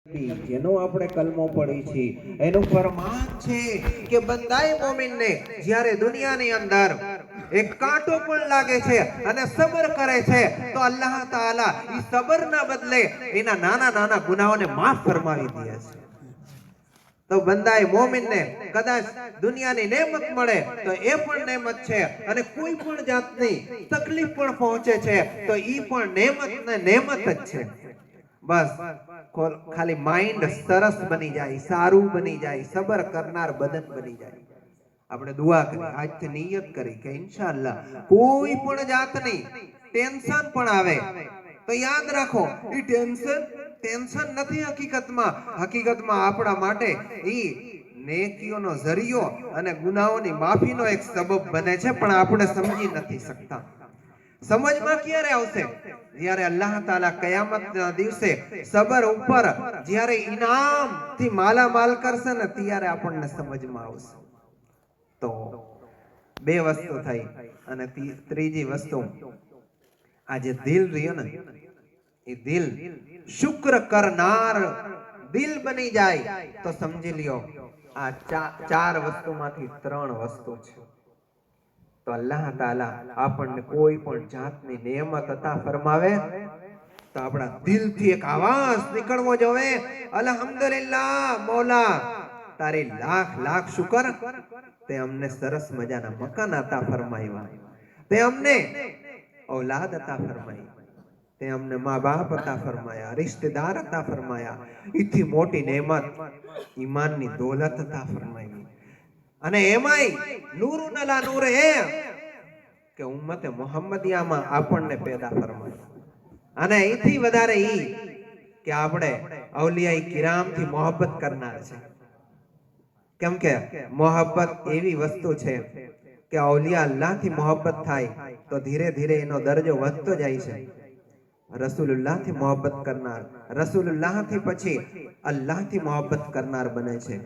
જેનો આપણે કલમો પડી છે એનું ફરમાન છે કે બંદાએ મોમિનને જ્યારે દુનિયાની અંદર એક કાંટો પણ લાગે છે અને સબર કરે છે તો અલ્લાહ તાઆલા ઈ સબરના બદલે એના નાના નાના ગુનાહોને માફ ફરમાવી દે છે। તો બંદાએ મોમિનને કદાચ દુનિયાની નેમત મળે તો એ પણ નેમત છે અને કોઈ પણ જાતની તકલીફ પણ પહોંચે છે તો ઈ પણ નેમત જ છે। બસ ખાલી માઇન્ડ સરસ બની જાય, સારું બની જાય, સબર કરનાર બદન બની જાય। આપણે દુઆ કરી, આજથી નિયત કરી કે ઇન્શાઅલ્લાહ કોઈ પણ જાતની ટેન્શન પણ આવે તો યાદ રાખો ઈ ટેન્શન નથી હકીકતમાં આપણા માટે ઈ નેકીઓનો ઝરિયો અને ગુનાહોની માફીનો એક સબબ બને છે, પણ આપણે સમજી નથી શકતા। સમજમાં ક્યારે આવશે? જ્યારે અલ્લાહ તાઆલા કયામતના દિવસે સબર ઉપર જ્યારે ઇનામ થી માલામાલ કરશે ને ત્યારે આપણને સમજમાં આવશે। તો બે વસ્તુ થઈ અને ત્રીજી વસ્તુ આ જે દિલ રહ્યો ને એ દિલ શુક્ર કરનાર દિલ બની જાય તો સમજી લ્યો આ ચાર વસ્તુમાંથી ત્રણ વસ્તુ છે। તો અલ્લાહ તાઆલા આપણને કોઈ પણ જાતની નેમત અતા ફરમાવે તો આપણા દિલથી એક અવાજ નીકળવો જોઈએ, અલ્હમ્દુલિલ્લાહ મૌલા તારી લાખ લાખ શુકર, તે અમને સરસ મજાના મકાન અતા ફરમાવ્યા, તે અમને औलाद अता फरमाई, ते हमने माँ बाप अता फरमाया, रिश्तेदार अता फरमाया, इतनी मोटी नेमत ईमान नी दौलत अता फरमाई। અને એમાંય નૂરુન અલા નૂર હે કે ઉમ્મતે મુહમ્મદિયામાં આપણને પેદા ફરમાય અને એથી વધારે ઈ કે આપણે અવલિયાઈ કિરામથી મોહબ્બત કરનાર છે। કેમ કે મોહબ્બત એવી વસ્તુ છે કે અવલિયા અલ્લાહથી મોહબ્બત થાય તો ધીરે ધીરે એનો દરજ્જો વધતો જાય છે। રસૂલુલ્લાહથી મોહબ્બત કરનાર રસૂલુલ્લાહથી પછી અલ્લાહથી મોહબ્બત કરનાર બને છે।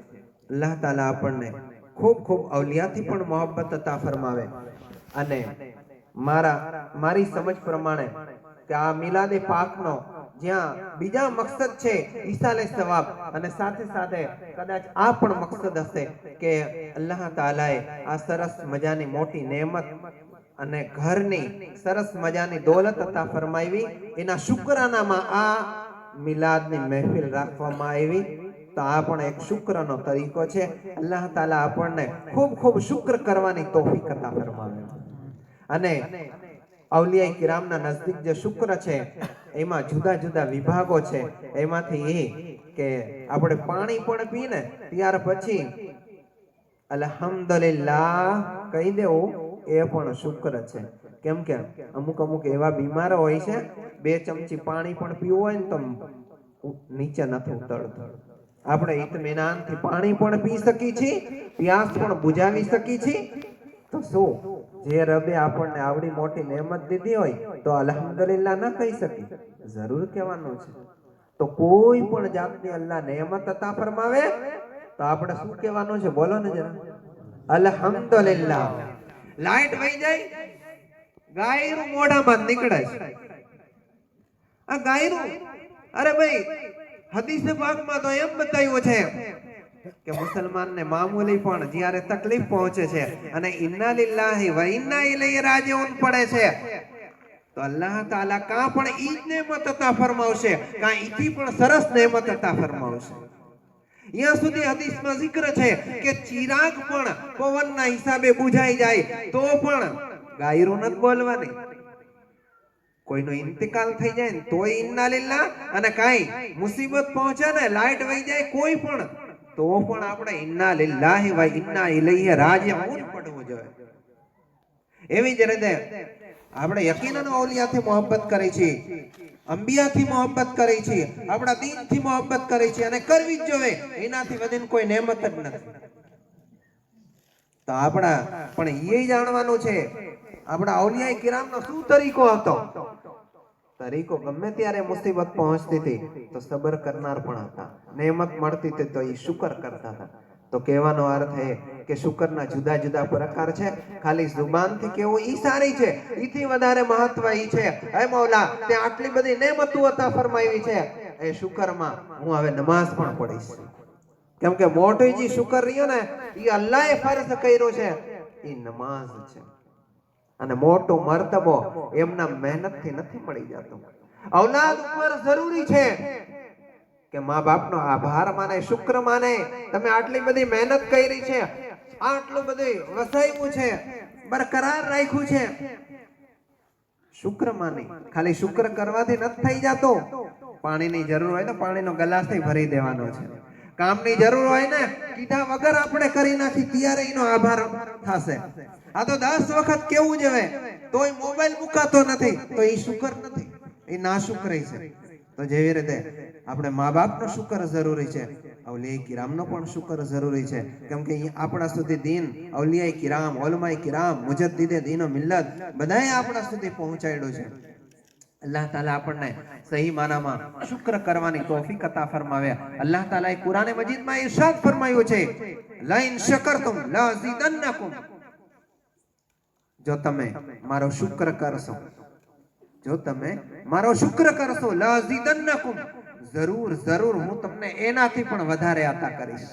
અલ્લાહ તાઆલા આપણને ખૂબ ખૂબ અવલિયાથી પણ મોહબ્બત અતા ફરમાવે। અને મારી સમજ પ્રમાણે કે આ મિલાદે પાકનો જ્યાં બીજા મકસદ છે ઈસાલે સવાબ અને સાથે સાથે કદાચ આ પણ મકસદ હશે કે અલ્લાહ તાઆલાએ આ સરસ મજાની મોટી નેમત અને ઘરની સરસ મજાની દौलत અતા ફરમાવી, એના શુકરાનામાં આ મિલાદની મહેફિલ રાખવામાં આવી। તો આ પણ એક શુક્રનો તરીકો છે। અલ્લાહ તાઆલા આપણને ખૂબ ખૂબ શુક્ર કરવાની તૌફીક અતા ફરમાવે। અને અવલિયા કિરામના નજદીક જે શુક્ર છે એમાં જુદા જુદા વિભાગો છે। એમાંથી એ કે આપણે પાણી પણ પીને ત્યાર પછી અલ્હમ્દુલિલ્લાહ કહી દેવું એ પણ શુક્ર છે। કેમ કે અમુક એવા બીમાર હોય છે 2 ચમચી પાણી પણ પીવું હોય ને તો નીચે નથી ઉતરતું, આપણે ઇત્મીનાનથી પાણી પણ પી શકી છીએ, પ્યાસ પણ બુજાવી શકી છીએ। તો શું જે રબે આપણને આવડી મોટી નેમત દીધી હોય તો અલ્હમ્દુલિલ્લાહ ના કહી શકી? જરૂર કહેવાનું છે। તો કોઈ પણ જાતની અલ્લાહ નેમત અતા ફરમાવે તો આપણે શું કહેવાનું છે? બોલો ને જરા, અલ્હમ્દુલિલ્લાહ। લાઈટ વહી જાય, ગાયરું મોઢામાં નીકળે છે, આ ગાયરું, અરે ભાઈ હદીસે પાકમાં તો એમ બતાવ્યું છે કે મુસલમાનને મામૂલી પણ જ્યારે તકલીફ પહોંચે છે અને ઇન્ના લિલ્લાહી વ ઇન્ના ઇલૈહિ રાજીઉન પડે છે તો અલ્લાહ તાઆલા કાં પણ ઈ જ નેમત અતા ફરમાવશે, કાં ઈથી પણ સરસ નેમત અતા ફરમાવશે। यहाँ સુધી હદીસમાં જિક્ર છે કે ચિરાગ પણ પવનના હિસાબે બુઝાઈ જાય તો પણ ગાયરું નથી બોલવાની, કોઈનો ઇંતિકાલ થઈ જાય ને તોય ઇન્ના લિલ્લાહ, અને કાઈ મુસીબત પહોંચે ને લાઈટ વહી જાય કોઈ પણ તો પણ આપણે ઇન્ના લિલ્લાહી વ ઇન્ના ઇલૈહિ રાજીઉન પડવું જોઈએ। એવી જ રીતે આપણે યકીનન ઓલિયાથી મોહબ્બત કરી છે, અંબિયાથી મોહબ્બત કરી છે, આપણા દીનથી મોહબ્બત કરી છે અને કરવી જ જોઈએ, એનાથી વધીને કોઈ નેમત જ નથી। તો આપણા પણ એ જાણવાનું છે આપણા ઔલિયા કિરામનો શું તરીકો હતો? તરીકો ગમે ત્યારે મુસીબત પહોંચતી હતી તો સબર કરનાર પણ હતા, નેમત મળતી હતી તો એ શુકર કરતા હતા। તો કહેવાનો અર્થ એ કે શુક્રના જુદા જુદા પ્રકાર છે. ખાલી જુબાનથી કેવું ઈ સારી છે, ઈથી વધારે મહત્વ ઈ છે. હે મૌલા, તે આટલી બધી નેમતો અતા ફરમાવી છે, એ શુક્રમાં હું હવે નમાઝ પણ પઢીશ. કેમ કે મોટો જે શુક્ર રહ્યો ને ઈ અલ્લાહે ફરજ કર્યો છે, ઈ નમાઝ છે. અને મોટો મર્તબો એમના મહેનતથી નથી મળી જતો. ઔલાદ ઉપર જરૂરી છે કે મા બાપનો આભાર માને, શુક્ર માને. તમે આટલી બધી મહેનત કરી છે, આટલું બધું વસાવ્યું છે, બરકરાર રાખ્યું છે, શુક્ર માની. ખાલી શુક્ર કરવાથી નથી થઈ જતો. પાણીની જરૂર હોય તો પાણીનો ગ્લાસથી ભરી દેવાનો છે. કામની જરૂર હોય ને કીધા વગર આપણે કરી નાખી ત્યારે એનો આભાર થશે. આ તો 10 વખત કેવું જ હવે તોય મોબાઈલ મુકાતો નથી, તો એ શુક્ર નથી, એ ના શુક્ર છે. તો જેવી રીતે આપણે મા બાપનો શુક્ર જરૂરી છે, અવલિયા કિરામનો પણ શુક્ર જરૂરી છે. કેમ કે આપણા સુધી દીન અવલિયા કિરામ, ઉલમાએ કિરામ, મુજદ્દિદે દીન મિલ્લત બધાએ આપણા સુધી પહોંચાડ્યું છે. અલ્લાહ તાલા આપણને સહી માનામાં શુક્ર કરવાની તૌફીક અતા ફરમાવે. અલ્લાહ તાલાએ કુરાન મજીદમાં ઇરશાદ ફરમાયું છે, લઈન શકરતુમ લઝીદન્નકુમ. જો તમે મારો શુક્ર કરશો, જો તમે મારો શુક્ર કરશો, લઝીદન્નકુમ, જરૂર જરૂર હું તમને એનાથી પણ વધારે અતા કરીશ.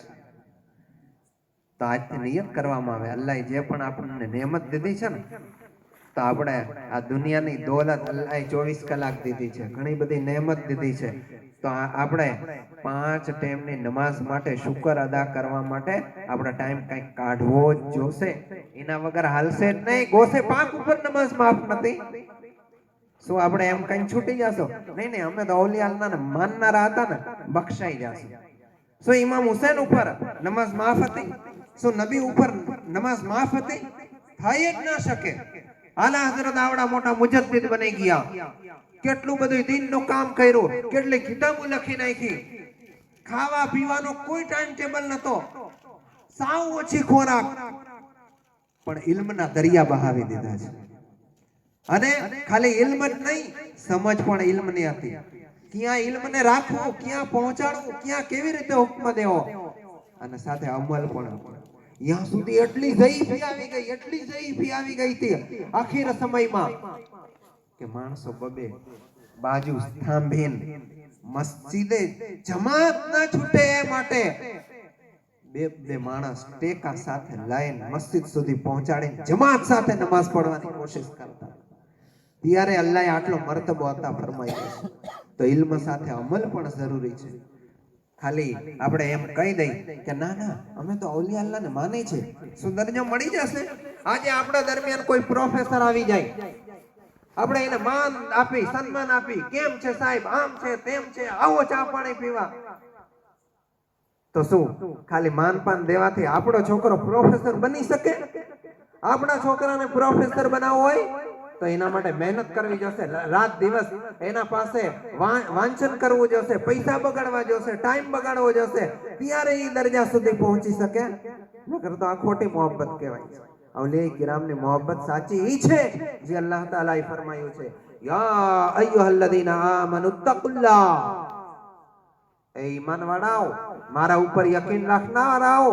તો આજથી નિયત કરવામાં આવે, અલ્લાહે જે પણ આપણને નેમત દીધી છે ને, તો આપણે આ દુનિયાની દોલત અલ્લાહે 24 કલાક દીધી છે, ઘણી બધી નેમત દીધી છે. તો આપણે 5 ટાઈમની નમાઝ માટે, શુક્ર અદા કરવા માટે આપણે ટાઈમ કંઈક કાઢવો જ જોશે. એના વગર હાલશે જ નહીં. ગોસે પાક ઉપર નમાઝ માફ નથી. શું આપણે એમ કઈ છૂટી જશો? નહીં નહીં, અમે તો અવલિયા અલ્લાહને માનનારા હતા ને, બક્ષાઈ જશું. શું ઇમામ હુસૈન ઉપર નમાઝ માફ હતી? શું નબી ઉપર નમાઝ માફ હતી? થઈ જ ન શકે. આલા હઝરત આવડા મોટા મુજદ્દિદ બની ગયા, કેટલું બધું દીનનું કામ કર્યું, કેટલી કિતાબો લખી નાખી. ખાવા પીવાનો કોઈ ટાઈમ ટેબલ નતો, સાવ ઓછી ખોરાક, પણ ઇલ્મના દરિયા બહાવી દીધા છે. અને ખાલી ઇલ્મ જ નહીં, સમજ પણ ઇલ્મની હતી. ક્યાં ઇલ્મને રાખવું, ક્યાં પહોંચાડવું, ક્યાં કેવી રીતે હુક્મ દેવો, અને સાથે અમલ પણ. यहाँ સુધી એટલી ઝઈફી આવી ગઈ, એટલી ઝઈફી આવી ગઈ હતી આખિર સમયમાં કે માણસો બબે બાજુ થાંભીને મસ્જિદે જમાત ના છૂટે એ માટે બે બે માણસ ટેકા સાથે લઈને મસ્જિદ સુધી પહોંચાડીને જમાત સાથે નમાઝ પઢવાની કોશિશ કરતા. ત્યારે અલ્લાહે આટલો મર્તબો અતા ફરમાવ્યો છે. તો ઇલ્મ સાથે અમલ પણ જરૂરી છે. ખાલી આપણે એમ કહી દઈ કે ના ના અમે તો અવલિયા અલ્લાહને માને છે, શું દરજ્જો મળી જશે? આજે આપણા દરમિયાન કોઈ પ્રોફેસર આવી જાય, આપણે એને માન આપી, સન્માન આપી, કેમ છે સાહેબ, આમ છે તેમ છે, આવો ચા પાણી પીવા. તો શું ખાલી માનપાન દેવાથી આપણો છોકરો પ્રોફેસર બની શકે? આપણા છોકરાને પ્રોફેસર બનાવવો હોય તો એના માટે મહેનત કરવી જોશે, રાત દિવસ એના પાસે વાંચન કરવું જોશે, પૈસા બગાડવા જોશે, ટાઈમ બગાડવો જોશે, ત્યારે એ દરજા સુધી પહોંચી શકે. નકર તો આ ખોટી મોહબ્બત કહેવાય છે. અવલિયા કિરામની મોહબ્બત સાચી ઈ છે જે અલ્લાહ તાલાએ ફરમાયું છે, યા અય્યુહલ્લઝીના આમનુત્તકુલ્લાહ, એ ઈમાન વાળાઓ, મારા ઉપર યકીન રાખનારાઓ,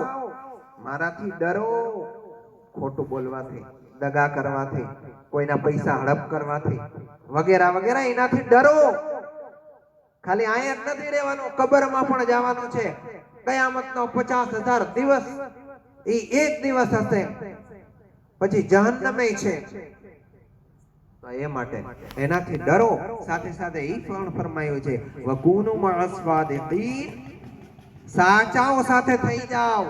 મારાથી ડરો. ખોટું બોલવાથી, દગા કરવાથી, કોઈના પૈસા હડપ કરવાથી વગેરે વગેરે એનાથી ડરો. ખાલી આયત નથી રહેવાનું, કબરમાં પણ જવાનું છે. કયામતનો 50,000 દિવસ એ એક દિવસ હશે, પછી જહન્નમે છે. તો એ માટે એનાથી ડરો. સાથે સાથે એ પણ ફરમાયું છે, વકુનુ મઅસ સાદિકીન, સાચાઓ સાથે થઈ જાઓ.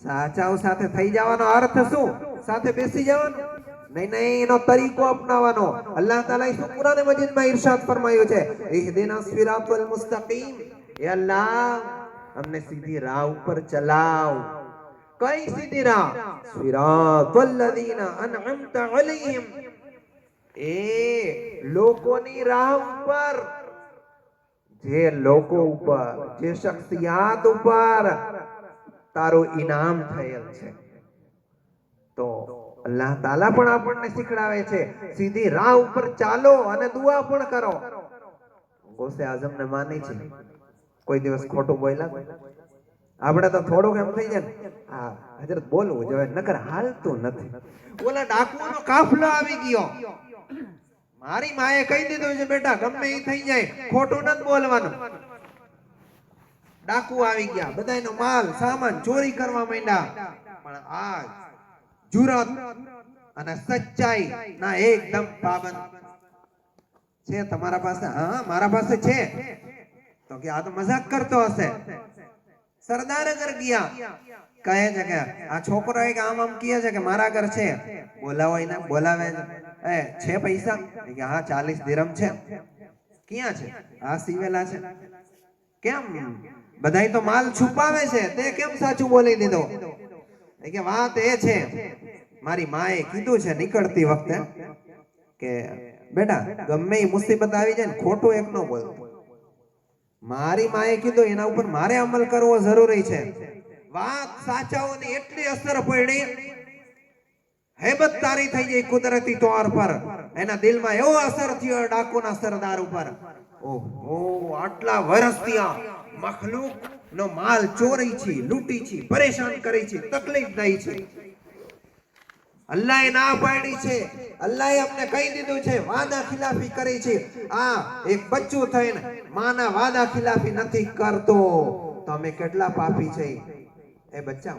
સાચાઓ સાથે થઈ જવાનો અર્થ શું? સાથે બેસી જવાનું નહીં, નહીં, એનો તરીકો અપનાવવાનો. અલ્લાહ તાલાએ કુરાન મજીદમાં ઇરશાદ ફરમાયું છે, ઇહદિના સિરાતલ મુસ્તકીમ, એ અલ્લાહ અમને સીધી રાહ ઉપર ચલાવ. કઈ સીધી રાહ? સિરાતલ લઝીના અનઅમતા અલૈહિમ, એ લોકોની રાહ ઉપર, જે લોકો ઉપર, જે શખ્સિયાત ઉપર તારું ઇનામ થયેલ છે. તો અલ્લાહ તાલા પણ આપણને શીખડાવે છે, સીધી રાહ ઉપર ચાલો અને દુઆ પણ કરો. ગોસે આઝમને માની છે, કોઈ દિવસ ખોટું બોલ્યા? આપણે તો થોડુંક એમ થઈ જાય ને, આ હજરત બોલવું જોઈએ, નકર હાલતું નથી. ઓલા ડાકુનો કાફલો આવી ગયો. મારી માએ કહી દીધું છે બેટા ગમે એ થઈ જાય ખોટું નથી બોલવાનું. ડાકુ આવી ગયા, બધાનો માલ સામાન ચોરી કરવા માંડ્યા. પણ આ જુરત અને સચ્ચાઈ ના એકદમ પાબંદ છે તમારા પાસે. હા મારા પાસે છે. તો કે આ તો મજાક કરતો હશે. સરદાર ઘર ગયા, કહે છે કે આ છોકરો એક આમ આમ કહે છે કે મારા ઘર છે. બોલાવો એને, બોલાવે છે પૈસા? કે હા 40 દિરહમ છે. ક્યાં છે? આ સીવેલા છે. કેમ બધાય તો માલ છુપાવે છે, તે કેમ સાચું બોલી દીધો? કે વાત એ છે મારી માએ કીધું છે નીકળતી વખતે કે બેટા ગમે એ મુસીબત આવી જાય ને ખોટું એક ન બોલતો. મારી માએ કીધું એના ઉપર મારે અમલ કરવો જરૂરી છે. વાત સાચાઓની એટલી અસર પડી, હેબત તારી થઈ ગઈ કુદરતી તોર પર. એના દિલમાં એવો અસર થયો ડાકુના સરદાર ઉપર. ઓહો, આટલા વર્ષથી આ મખલૂક નો માલ ચોરી છે, લૂંટી છે, પરેશાન કરી છે, તકલીફ દઈ છે. અલ્લાહે ના પાડી છે, અલ્લાહે અમને કહી દીધું છે, વાદા ખિલાફી કરી છે. આ એક બચ્ચું થઈને માના વાદા ખિલાફી નથી કરતો તો અમે કેટલા પાપી છે. એ બચ્ચા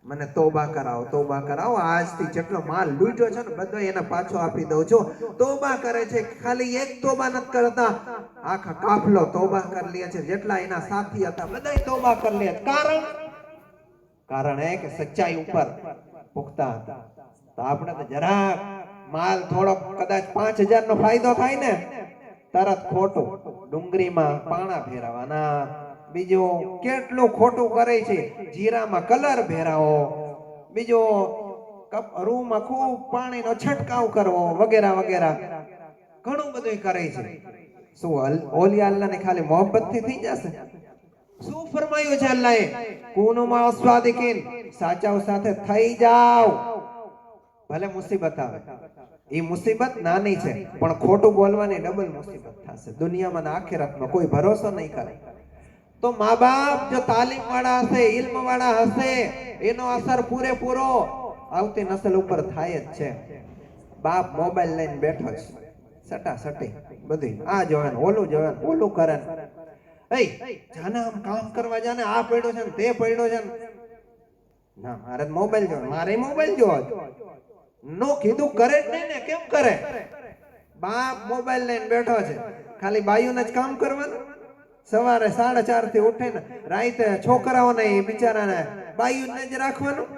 મને તોબા કરાવો, તોબા કરાવો. આજથી જેટલો માલ લૂંટ્યો છે ને બધો એને પાછો આપી દઉં છું. તોબા કરે છે, ખાલી એક તોબા નથી કરતા, આખા કાફલો તોબા કરી લે છે. જેટલા એના સાથી હતા બધાય તોબા કરી લે. કારણ એ કે સચ્ચાઈ ઉપર પુખ્તા હતા. તો આપણે તો જરાક માલ થોડો કદાચ 5000 નો ફાયદો થાય ને તરત ખોટું, ડુંગળીમાં પાણા ફેરવાના, બીજું કેટલું ખોટું કરે છે. જીરામાં કલર ભેરાવો, બીજો રૂમાં ખૂબ પાણીનો છંટકાવ કરવો, વગેરે વગેરે ઘણું બધું કરે છે. શું ઓલિયા અલ્લાહને ખાલી મોહબ્બત થી થઈ જશે? શું ફરમાયું છે અલ્લાહે? કુનુ માસ્વાદિકીન, સાચાઓ સાથે થઈ જાવ. ભલે મુસીબત આવે, એ મુસીબત નાની છે પણ ખોટું બોલવાની ડબલ મુસીબત થશે દુનિયામાં અને આખિરતમાં. કોઈ ભરોસો નહીં કરે. તો મા બાપ જો તાલીમ વાળા હશે, ઇલ્મ વાળા હશે, એનો અસર પૂરેપૂરો આવતી નસલ ઉપર થાય જ છે. બાપ મોબાઈલ લઈને બેઠો છે, સટા સટી બધી આ જોવે ને ઓલું જોવે ને ઓલું કરે ને, જાને આમ કામ કરવા જાને, આ પડ્યો છે ને તે પડ્યો છે ને, ના મારે મોબાઈલ જોવે, મારે મોબાઈલ જોવો નો કીધું કરે જ નહીં ને. કેમ કરે? બાપ મોબાઈલ લઈને બેઠો છે, ખાલી બાયુને જ કામ કરવાનું. સવારે 4:30 થી ઉઠે ને રાતે છોકરાઓને બિચારાને બાયુને જ રાખવાનું.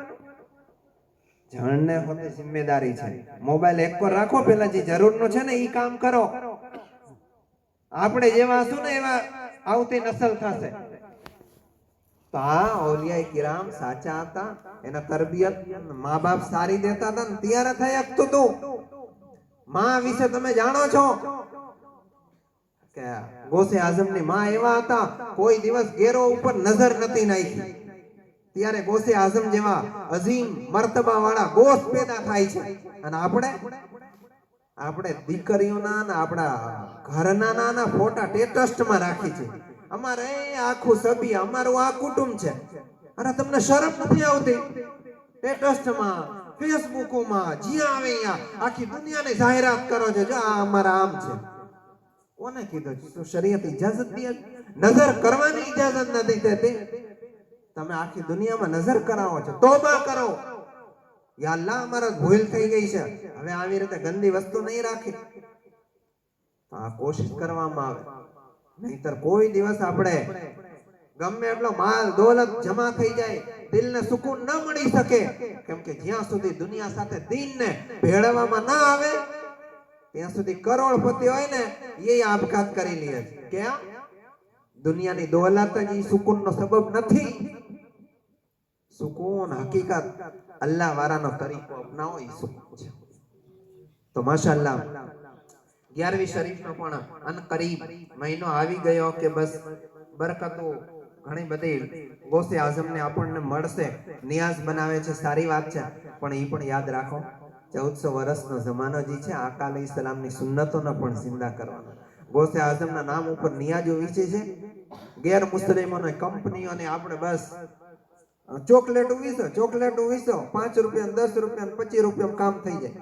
જણને હોતે જિમ્મેદારી છે. મોબાઈલ એક પર રાખો, પેલા જે જરૂરનું છે ને એ કામ કરો. આપણે જેવા હશું ને એવા આવતી નસલ થશે. તો આ ઓલિયા કિરામ સાચા હતા, એના તરબિયત મા બાપ સારી દેતા હતા ને ત્યારે થઈ શકતું તું. માં વિશે તમે જાણો છો કે ગોસે આઝમ ની માં એવા હતા, કોઈ દિવસ ગેરો ઉપર નજર નથી નાખી. ત્યારે ગોસે આઝમ જેવા અઝીમ મર્તબા વાળા ગોસ પેદા થાય છે. અને આપણે દીકરીઓના ને આપણા ઘરના ના ફોટા ટેટસ્ટમાં રાખી છે. અમારે આખું સભી, અમારું આ કુટુંબ છે. અરે તમને શરમ નથી આવતી? ટેટસ્ટમાં, ફેસબુકમાં, જ્યાં આવે ત્યાં આખી દુનિયાને જાહેરાત કરો છો, જો આ અમારા આમ છે. કોને કીધું? તો શરીયત ઇજાઝત દે? નજર કરવાની ઇજાઝત નથી દેતી. તમે આખી દુનિયામાં નજર કરાવો છો. તોબા કરો, યા અલ્લાહ અમારા ભૂલ થઈ ગઈ છે, હવે આવી રીતે ગંદી વસ્તુ નહીં રાખી. આ કોશિશ કરવામાં આવે, નહીતર કોઈ દિવસ આપણે ગમે એટલો માલ દોલત જમા થઈ જાય, દિલને સુકૂન ન મળી શકે. કેમ કે જ્યાં સુધી દુનિયા સાથે દીનને ભેળવવામાં ના આવે ત્યાં સુધી કરોડપતિ હોય ને એ આપઘાત કરી લે છે. ક્યાં? દુનિયાની દોલત જ સુકૂનનો સબબ નથી. સુકૂન હકીકત અલ્લાહ વાળાનો તરીકો અપનાવો એ સુકૂન છે. તો માશાઅલ્લાહ 11મી શરીફનો પણ અનકરીબ મહિનો આવી ગયો કે બસ બરકતો ઘણી બધી ગોસે આઝમને આપણને મળશે. નિયાઝ બનાવે છે, સારી વાત છે, પણ એ પણ યાદ રાખો 1400 વર્ષનો જમાનો જે છે, આકા અલૈહિસ્સલામની સુન્નતોને પણ જિંદા કરવાનો. ગોસે આઝમના નામ ઉપર નિયાજો વિશે છે. ગેર મુસ્લિમોને કંપનીઓને આપણે બસ ચોકલેટ વીસો 5 રૂપિયા 10 રૂપિયા 25 રૂપિયા કામ થઈ જાય.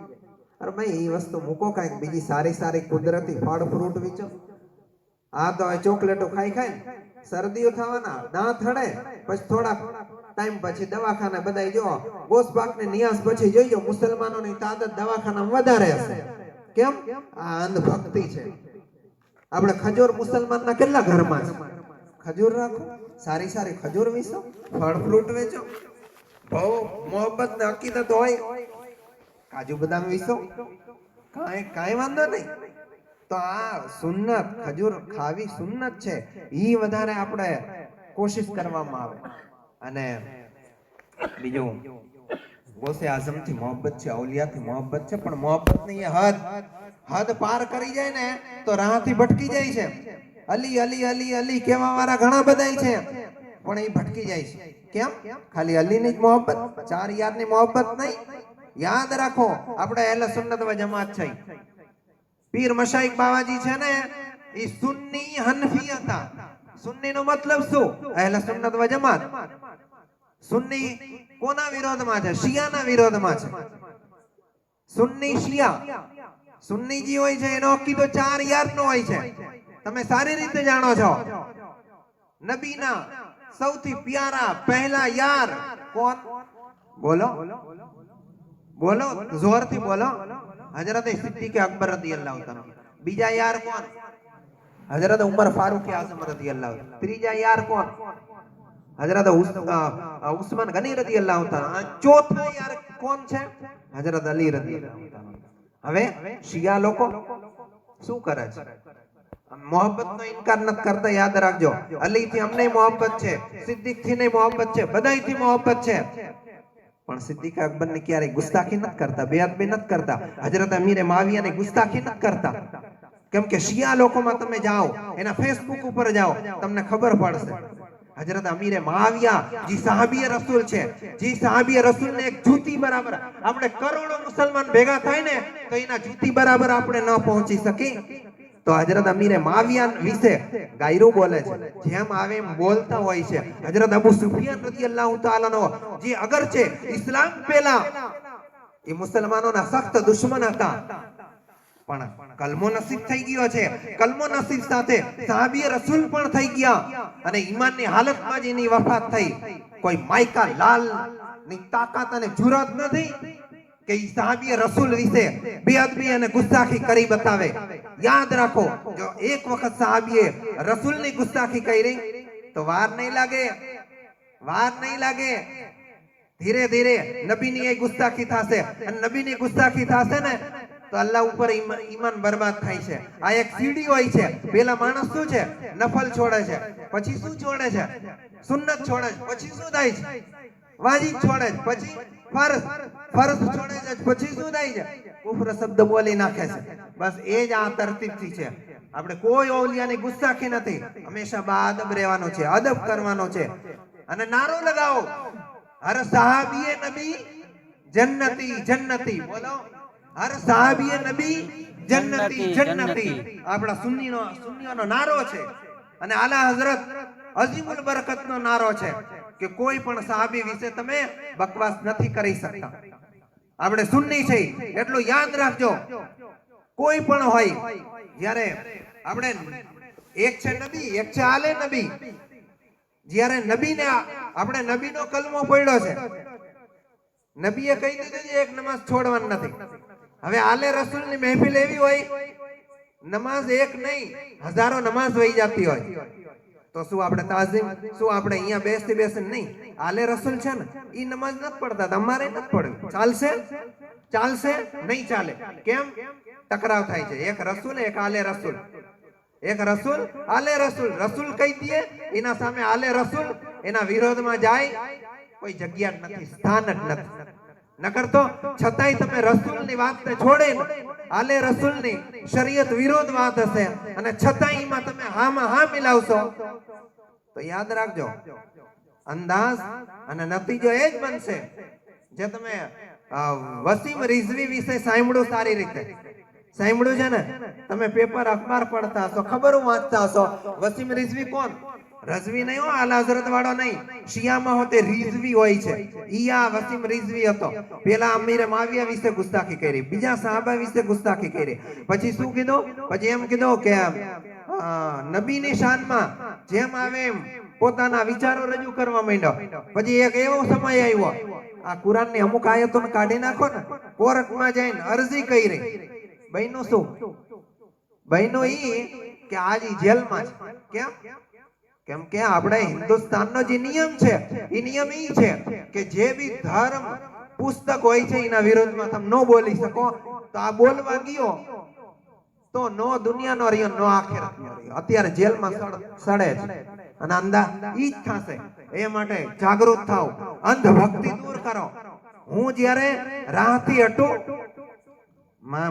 અરે ભાઈ એ વસ્તુ મૂકો, કાંઈક બીજી સારી કુદરતી ફળ ફ્રૂટ વેચો. આ તો ચોકલેટો ખાઈ શરદીઓ થવાના, દાંત હડે, પછી થોડાક ટાઈમ પછી દવાખાને બધાય જો ગોસપાકની નિયાસ પછી જોઈજો મુસલમાનોની તાકાત દવાખાનામાં વધારે હશે. કેમ? આ અંધભક્તિ છે. આપણે ખજૂર મુસલમાનના કેટલા ઘરમાં છે? ખજૂર રાખો, સારી ખજૂર વેચો, ફળ ફ્રૂટ વેચો, બહુ મોહબ્બત ને હકીકત હોય, કાજુ બદામ વેચો, કાંઈ વાંધો નહીં. તો આ સુન્નત, ખજૂર ખાવી સુન્નત છે, ઈ વધારે આપણે કોશિશ કરવામાં આવે. અને બીજું ગોસે આઝમ થી મોહબ્બત છે, અવલિયા થી મોહબ્બત છે, પણ મોહબ્બત ની હદ પાર કરી જાય ને તો રાહથી ભટકી જાય છે. અલી અલી અલી અલી કેવા વાળા ઘણા બધા છે, પણ એ ભટકી જાય છે. કેમ? ખાલી અલી ની જ મોહબ્બત, 4 યાર ની મોહબ્બત નહીં. યાદ રાખો, આપણે અહેલે સુન્નત વ જમાત છે. પીર મશાઈખ બાવાજી છે ને એ સુન્ની હનફી હતા. સુન્ની નો મતલબ શું? અહેલે સુન્નત વ જમાત. સુન્ની કોના વિરોધમાં છે? શિયાના વિરોધમાં છે. સુન્ની શિયા, સુન્નીજી હોય છે એનો અકીદો 4 યાર નો હોય છે. તમે સારી રીતે જાણો છો. નબીના સૌથી પ્યારા પહેલા યાર કોણ? બોલો બોલો, જોરથી બોલો. હજરત સિદ્દીક અકબર રદિયલ્લાહુ તાલા. બીજા યાર કોણ? હજરત ઉમર ફારૂક આઝમ રદિયલ્લાહુ. ત્રીજા યાર કોણ? હજરત ઉસ્માન ગની રદિયલ્લાહુ તાલા. ચોથા યાર કોણ છે? હજરત અલી રદિયલ્લાહુ તાલા. હવે શિયા લોકો શું કરે છે? મોહબ્બત નો ઇનકાર ન કરતા. યાદ રાખજો, અલી થી અમને મોહબ્બત છે, સિદ્દીક થી ને મોહબ્બત છે, બધાય થી મોહબ્બત છે, પણ સિદ્દીક અકબર ને ક્યારે ગુસ્તાખી નથી કરતા, બેઅદબી નથી કરતા. હજરત અમીર માવિયા ને ગુસ્તાખી નથી કરતા. કેમ કે શિયા લોકોમાં તમે જાઓ, એના ફેસબુક ઉપર જાઓ, તમને ખબર પડશે. હજરત અમીર માવિયા જે સહાબીએ રસૂલ છે, જે સહાબીએ રસૂલ ને એક જૂતી બરાબર, આપણે કરોડો મુસલમાન ભેગા થાય ને તો એના જૂતી બરાબર આપણે ન પહોંચી શકી. તો હજરત અમીર માવિયા વિશે ગાયરું બોલે છે, જેમ આવે એમ બોલતા હોય છે. હજરત અબુ સુફિયાન રદિયલ્લાહુ તાલા નો જે અગર છે ઇસ્લામ પહેલા એ મુસલમાનોના સખ્ત દુશ્મન હતા, પણ કલમો નસીબ થઈ ગયો છે. કલમો નસીબ સાથે સહાબીએ રસૂલ પણ થઈ ગયા અને ઈમાનની હાલતમાં જ એની વફાત થઈ. કોઈ માયકા લાલ ની તાકાત અને જુરત નથી કે ઈ સહાબીએ રસૂલ વિશે બેઅદબી અને ગુસ્તાખી કરી બતાવે. યાદ રાખો, જો એક વખત સહાબીએ રસૂલની ગુસ્તાખી કરી તો વાર નહીં લાગે, ધીરે ધીરે નબીની એ ગુસ્તાખી થશે, અને નબીની ગુસ્તાખી થશે ને તો અલ્લાહ ઉપર ઈમાન બરબાદ થાય છે. આ એક સીડી હોય છે. પેલા માણસ શું છે? નફલ છોડે છે, પછી શું છોડે છે? સુન્નત છોડે છે, પછી શું થાય છે? વાજીબ છોડે છે, પછી ફરજ છોડે છે, પછી શું થાય છે? કુફર શબ્દ બોલી નાખે છે. બસ એ જ આ તરતીબથી છે. આપણે કોઈ ઓલિયાની ગુસ્તાખી નથી. હંમેશા બાઅદબ રહેવાનો છે, અદબ કરવાનો છે. અને નારો લગાવો, હર સહાબીએ નબી જન્નતી જન્નતી. બોલો, હર સહાબીએ નબી જન્નતી જન્નતી. આપણા સુન્નીઓનો નારો છે. અને આલા હઝરત અઝીમુલ બરકતનો નારો છે કે કોઈ પણ સહાબી વિશે તમે બકવાસ નથી કરી શકતા. આપણે સુન્ની છે એટલું યાદ રાખજો. કોઈ પણ હોય, જ્યારે આપણે એક છે નબી, એક છે આલે નબી. જ્યારે નબીને આપણે નબીનો કલમો પડ્યો છે, નબીએ કહી દીધું છે એક નમાઝ છોડવાની નથી. હવે આલે રસૂલની મહેફિલ એવી હોય, નમાઝ એક નહીં હજારો નમાઝ વહી જતી હોય, તો શું આપણે તાઝીમ, શું આપણે અહીંયા બેસી નહીં? આલે રસૂલ છે ને, ઈ નમાઝ નથી પડતા, તમારે નથી પડવી. ચાલશે નહીં ચાલે. કેમ? ટકરાવ થાય છે. એક રસૂલ, એક આલે રસૂલ. એક રસૂલ, આલે રસૂલ. રસૂલ કહી દે, એના સામે આલે રસૂલ, એના વિરોધમાં જાય, કોઈ જગ્યા જ નથી, સ્થાન જ નથી. નકર તો છતાંય તમે રસૂલની વાતને છોડીને આલે રસૂલની શરીયત વિરોધ વાત હશે અને છતાંય એમાં તમે હામાં હા મિલાવશો તો યાદ રાખજો, અંદાજ અને નતીજો એ જ બનશે જે તમે વસીમ રિઝવી વિશે સાંભળ્યું, સારી રીતે સાંભળ્યું છે ને? તમે પેપર અખબાર પડતા હશો, ખબર વાંચતા હશો. વસીમ રિઝવી કોણ? રઝવી નહીં હો, આલા હઝરત વાળો નહીં. શિયામાં હોતે રિઝવી હોય છે. ઈ આ વસીમ રિઝવી હતો. પેલા અમીરે માવિયા વિશે ગુસ્તાખી કરી, બીજા સાહાબા વિશે ગુસ્તાખી કરી. પછી શું કીધું? પછી એમ કીધું કે નબીની શાનમાં જેમ આવે એમ પોતાના વિચારો રજૂ કરવા માંડ્યો. પછી એક એવો સમય આવ્યો, આ કુરાનની અમુક આયતોને કાઢી નાખો ને, કોર્ટમાં જઈને અરજી કરી. બહેનો શું? બહેનો ઈ કે આજી જેલમાં છે. કેમ કે આપણે હિન્દુસ્તાનનો જે નિયમ છે એ નિયમ ઈ છે કે જે બી ધર્મ પુસ્તક હોય છે એના વિરોધમાં તમે ન બોલી શકો. તો આ બોલવા ગયો તો નો દુનિયાનો રહ્યો, નો આખિરતનો રહ્યો. અત્યારે જેલમાં સડે છે અને અંદા ઈ જ થશે. એ માટે જાગૃત થાવ, અંધભક્તિ દૂર કરો. હું જ્યારે રાહથી હટું,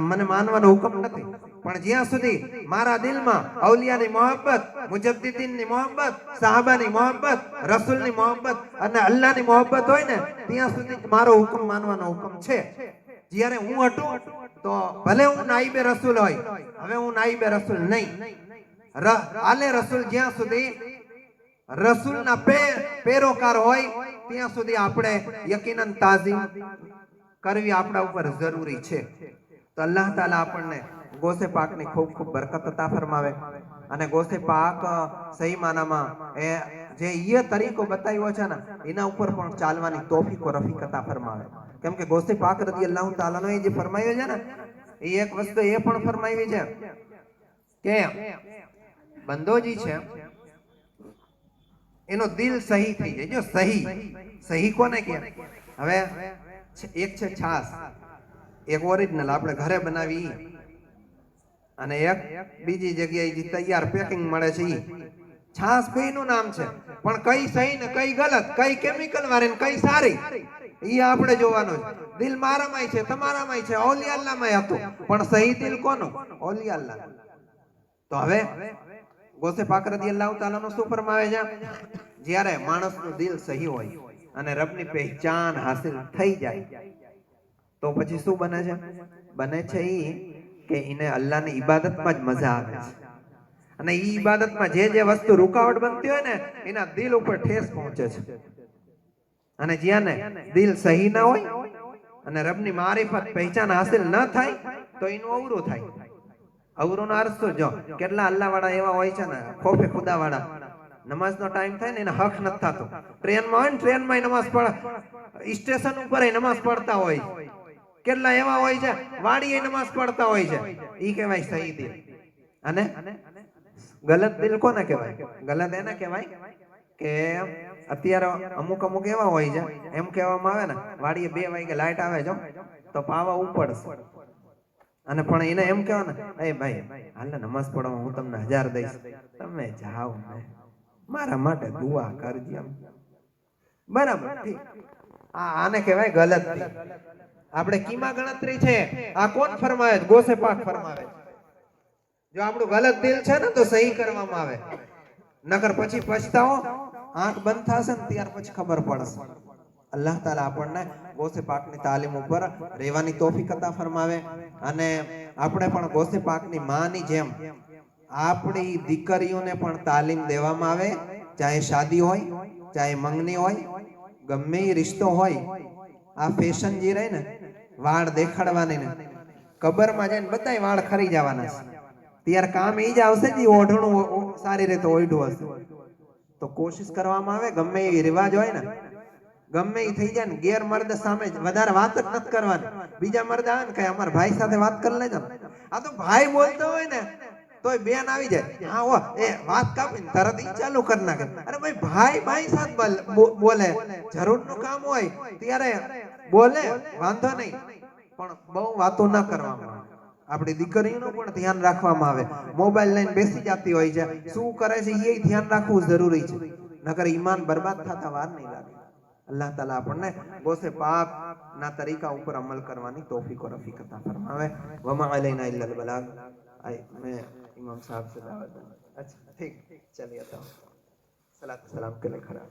મને માનવાનો હુકમ નથી, પણ જ્યાં સુધી મારા દિલમાં અવલિયાની મોહબ્બત, મુજદ્દિદીનની મોહબ્બત, સાહાબાની મોહબ્બત, રસૂલની મોહબ્બત અને અલ્લાહની મોહબ્બત હોય ને, ત્યાં સુધી મારો હુકમ માનવાનો હુકમ છે. જ્યારે હું હટું તો ભલે હું નાઈબે રસૂલ હોય, હવે હું નાઈબે રસૂલ નહીં. આલે રસૂલ જ્યાં સુધી રસૂલના પેરોકાર હોય ત્યાં સુધી આપણે યકીનન તાઝીમ કરવી આપણા ઉપર જરૂરી છે. તો અલ્લાહ તાલા આપણને ગોસે પાકની ખૂબ ખૂબ બરકત અતા ફરમાવે અને ગોસે પાક સહી માનામાં એ જે ઈ તરીકો બતાવ્યો છે ને એના ઉપર પણ ચાલવાની તૌફીક ઓ રફીક અતા ફરમાવે. કેમ કે ગોસે પાક રદિયલ્લાહુ તાલાનો એ જે ફરમાવ્યો છે ને, એ એક વસ્તુ એ પણ ફરમાવી છે કે બંદોજી છે એનો દિલ સહી થઈ જાય. જો સહી કોને કહે? હવે એક છે છાસ, એક ઓરિજિનલ આપણે ઘરે બનાવી, અને એક બીજી જગ્યાએ જે તૈયાર પેકિંગ મળે છે ઈ. છાસ બેયનું નામ છે, પણ કઈ સહી ને કઈ ગલત, કઈ કેમિકલ વાળી ને કઈ સારી, ઈ આપણે જોવાનું છે. દિલ મારામાંય છે, તમારામાંય છે, ઓલિયા અલ્લાહમાંય હતું, પણ સહી દિલ કોનું? ઓલિયા અલ્લાહ. તો હવે ગોસે પાક રદિયલ્લાહુ તાલાનો શું ફરમાવે છે? જ્યારે માણસનું દિલ સહી હોય અને રબની પહેચાન હાસિલ થઈ જાય તો પછી શું બને છે? બને છે ઈ કે એને અલ્લાહની ઇબાદતમાં જ મજા આવે છે. અને ઈ ઇબાદતમાં જે જે વસ્તુ રૂકાવટ બનતી હોય ને એના દિલ ઉપર ઠેસ પહોંચે છે. અને જ્યાં ને દિલ સહી ના હોય અને રબની મારિફત પહેચાન હાસિલ ન થાય તો એનું અવરું થાય. અવરું નો અર્થ જો કેટલા અલ્લાહ વાળા એવા હોય છે ને, ખોફે ખુદા વાળા, નમાઝનો ટાઈમ થાય ને એને હક નથી થતો. ટ્રેનમાં હોય ને, ટ્રેનમાં નમાઝ પઢ, સ્ટેશન ઉપર નમાઝ પઢતા હોય. કેટલા એવા હોય છે વાડીએ નમાઝ પઢતા હોય છે. ઈ કહેવાય સહી દિલ. અને ગલત દિલ કોને કહેવાય? ગલત એને કહેવાય કે અત્યારે અમુક એવા હોય છે, એમ કહેવામાં આવે ને વાડીએ 2 વાગે લાઈટ આવે જો તો પાવા ઉપડશે, અને પણ એને એમ કહેવાય ને, એ ભાઈ હાલ નમાઝ પઢવા હું તમને 1000 દઈશ, તમે જાઓ ને મારા માટે દુઆ કરજો. બરાબર, ઠીક. આને કહેવાય ગલત દિલ. આપણે કીમાં ગણતરી છે? આ કોણ ફરમાવે? ગોસે પાક ફરમાવે. જો આપણું ગલત દિલ છે ને તો સહી કરવામાં આવે, નકર પછી પછતાવો, આંખ બંધ થશે ને ત્યાર પછી ખબર પડશે. અલ્લાહ તાલા આપણને ગોસે પાકની તાલીમ ઉપર રહેવાની તૌફીક અતા ફરમાવે અને આપણે પણ ગોસે પાકની માની જેમ આપણી દીકરીઓને પણ તાલીમ દેવામાં આવે. ચાહે શાદી હોય, ચાહે મંગની હોય, ગમે એ રિશ્તો હોય. આ ફેશન જે રહી ને વાળ દેખાડવાની ને, કબરમાં જઈને બધાય વાળ ખરી જવાના છે. ત્યારે કામ એ જ આવશે જે ઓઢણું સારી રીતે ઓઢું હશે. તો કોશિશ કરવામાં આવે ગમે એ રિવાજ હોય ને, ગમે એ થઈ જાય ને, ગેર મર્દ સામે વધારે વાત જ નથી કરવાની. બીજા મર્દ આવે ને કઈ અમારા ભાઈ સાથે વાત કરી લેજો. આ તો ભાઈ બોલતો હોય ને તોય બેન આવી જાય, હા હો એ વાત કાપીને તરત ઈ ચાલુ કરી નાખે. અરે ભાઈ ભાઈ સાથે બોલે, જરૂરનું કામ હોય ત્યારે બોલે, વાંધો નહીં, પણ બહુ વાતો ના કરવામાં આવે. આપણી દીકરીઓનું પણ ધ્યાન રાખવામાં આવે. મોબાઈલ લઈને બેસી જતી હોય છે, શું કરે છે એ ધ્યાન રાખવું જરૂરી છે, નકર ઈમાન બરબાદ થતા વાર નહીં લાગે. अल्लाह ताला આપણને ગોસે પાક ના તરીકા ઉપર અમલ કરવાની તૌફીક और रफीक अता फरमावे। वमा अलैना इल्लल बलाग। मैं इमाम साहब से दावत दूं। अच्छा ठीक, चलिए तो सलात सलाम के लिए खड़ा।